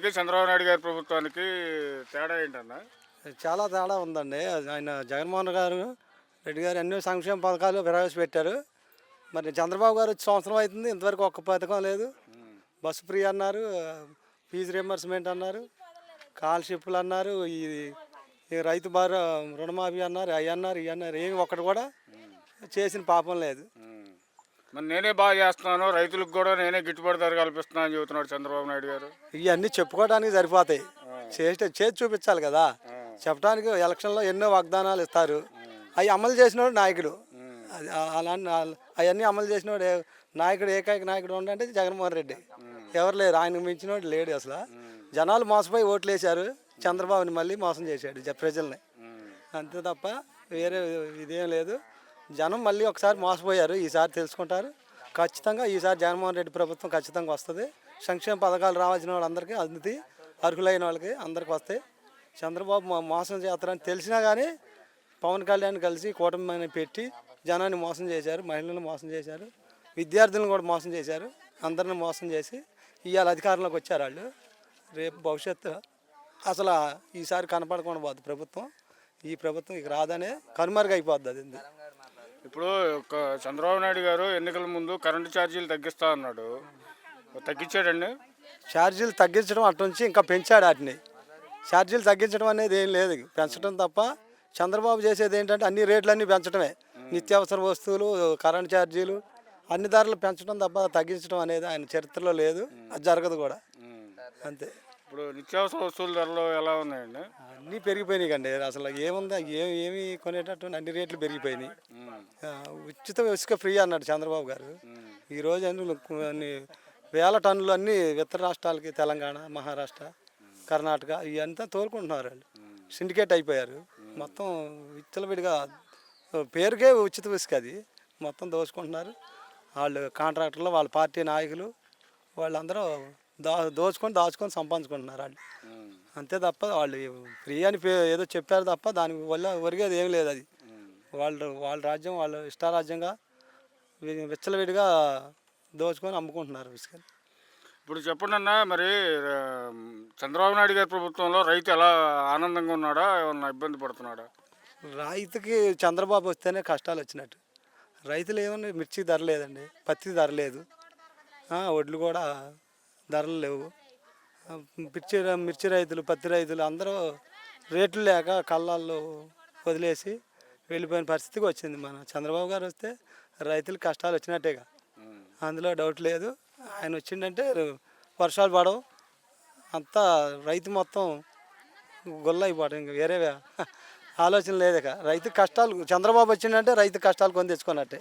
ప్రభుత్వానికి చంద్రబాబు నాయుడు గారి ప్రభుత్వానికి తేడా ఏంటన్నా? చాలా తేడా ఉందండి. ఆయన జగన్మోహన్ గారు రెడ్డి గారు ఎన్నో సంక్షేమ పథకాలు ప్రవేశపెట్టారు. మరి చంద్రబాబు గారు వచ్చి సంవత్సరం అవుతుంది, ఇంతవరకు ఒక్క పథకం లేదు. బస్సు ఫ్రీ అన్నారు, ఫీజు రియంబర్స్మెంట్ అన్నారు, స్కాలర్షిప్లు అన్నారు, ఈ రైతు రుణమాఫీ అన్నారు, అవి అన్నారు, ఇవి అన్నారు. ఏమి ఒక్కటి కూడా చేసిన పాపం లేదు. మరి నేనే బాగా చేస్తున్నాను, రైతులకు కూడా నేనే గిట్టుబాటు ధర కల్పిస్తున్నాను అని చెబుతున్నాడు చంద్రబాబు నాయుడు గారు. ఇవన్నీ చెప్పుకోవడానికి సరిపోతాయి, చేసి చూపించాలి కదా. చెప్పడానికి ఎలక్షన్లో ఎన్నో వాగ్దానాలు ఇస్తారు, అవి అమలు చేసినోడు నాయకుడు. అలాంటి అవన్నీ అమలు చేసినోడు నాయకుడు, ఏకైక నాయకుడు ఉండంటే జగన్మోహన్ రెడ్డి. ఎవరు లేరు, ఆయనకు మించినోడు లేడు అసలు. జనాలు మోసపోయి ఓట్లు వేశారు, చంద్రబాబుని మళ్ళీ మోసం చేశాడు ప్రజల్ని. అంతే తప్ప వేరే ఇదేం లేదు. జనం మళ్ళీ ఒకసారి మోసపోయారు, ఈసారి తెలుసుకుంటారు. ఖచ్చితంగా ఈసారి జగన్మోహన్ రెడ్డి ప్రభుత్వం ఖచ్చితంగా వస్తుంది. సంక్షేమ పథకాలు రావాల్సిన వాళ్ళందరికీ అందుతాయి, అర్హులైన వాళ్ళకి అందరికి వస్తాయి. చంద్రబాబు మోసం చేస్తారని తెలిసినా కానీ పవన్ కళ్యాణ్ కలిసి కూటమిని పెట్టి జనాన్ని మోసం చేశారు, మహిళలను మోసం చేశారు, విద్యార్థులను కూడా మోసం చేశారు. అందరిని మోసం చేసి ఇవాళ అధికారంలోకి వచ్చారు వాళ్ళు. రేపు భవిష్యత్తు అసలు ఈసారి కనపడకుండా పోద్ది ప్రభుత్వం. ఈ ప్రభుత్వం ఇక రాదనే కనుమరుగైపోద్ది. అది ఇప్పుడు చంద్రబాబు నాయుడు గారు ఎన్నికల ముందు కరెంటు ఛార్జీలు తగ్గిస్తా అన్నాడు, తగ్గించాడండి? ఛార్జీలు తగ్గించడం అటు నుంచి ఇంకా పెంచాడు వాటిని. ఛార్జీలు తగ్గించడం అనేది ఏం లేదు, పెంచడం తప్ప. చంద్రబాబు చేసేది ఏంటంటే అన్ని రేట్లన్నీ పెంచడమే. నిత్యావసర వస్తువులు, కరెంట్ ఛార్జీలు, అన్ని ధరలు పెంచడం తప్ప తగ్గించడం అనేది ఆయన చరిత్రలో లేదు, అది జరగదు కూడా. అంతే. ఇప్పుడు నిత్యావసర వస్తువుల ధరలు ఎలా ఉన్నాయండి? అన్నీ పెరిగిపోయినాయి కండి. అసలు ఏముందా, ఏమి కొనేటట్టు అన్ని రేట్లు పెరిగిపోయినాయి. ఉచిత ఇసుక ఫ్రీ అన్నాడు చంద్రబాబు గారు. ఈరోజు అన్ని వేల టన్నులు అన్నీ ఇతర రాష్ట్రాలకి, తెలంగాణ, మహారాష్ట్ర, కర్ణాటక ఇవంతా తోలుకుంటున్నారు. వాళ్ళు సిండికేట్ అయిపోయారు మొత్తం. విచ్చలవిడిగా పేరుకే ఉచిత ఇసుక, అది మొత్తం దోచుకుంటున్నారు. వాళ్ళు కాంట్రాక్టర్లు, వాళ్ళ పార్టీ నాయకులు వాళ్ళందరూ దాచుకొని సంపాదించుకుంటున్నారు వాళ్ళు. అంతే తప్ప వాళ్ళు ఫ్రీ అని ఏదో చెప్పారు తప్ప దాని వల్ల ఒరిగేది ఏం లేదు. అది వాళ్ళ రాజ్యం, వాళ్ళు ఇష్టారాజ్యంగా విచ్చలవిడిగా దోచుకొని అమ్ముకుంటున్నారు ఇసుకని. ఇప్పుడు చెప్పండి అన్న, మరి చంద్రబాబు నాయుడు గారి ప్రభుత్వంలో రైతు ఎలా ఆనందంగా ఉన్నాడా, ఏమన్నా ఇబ్బంది పడుతున్నాడా? రైతుకి చంద్రబాబు వస్తేనే కష్టాలు వచ్చినట్టు. రైతులు ఏమన్నా మిర్చి ధర లేదండి, పత్తి ధర లేదు, వడ్లు కూడా ధరలు లేవు. మిర్చి రైతులు, పత్తి రైతులు అందరూ రేట్లు లేక కళ్ళాల్లో వదిలేసి వెళ్ళిపోయిన పరిస్థితికి వచ్చింది. మన చంద్రబాబు గారు వస్తే రైతులకు కష్టాలు వచ్చినట్టేగా, అందులో డౌట్ లేదు. ఆయన వచ్చిందంటే వర్షాలు పడవు, అంతా రైతు మొత్తం గొల్ల అయిపోవడం. ఇంక వేరే ఆలోచన లేదుక. రైతు కష్టాలు చంద్రబాబు వచ్చిందంటే రైతు కష్టాలు కొని తెచ్చుకున్నట్టే.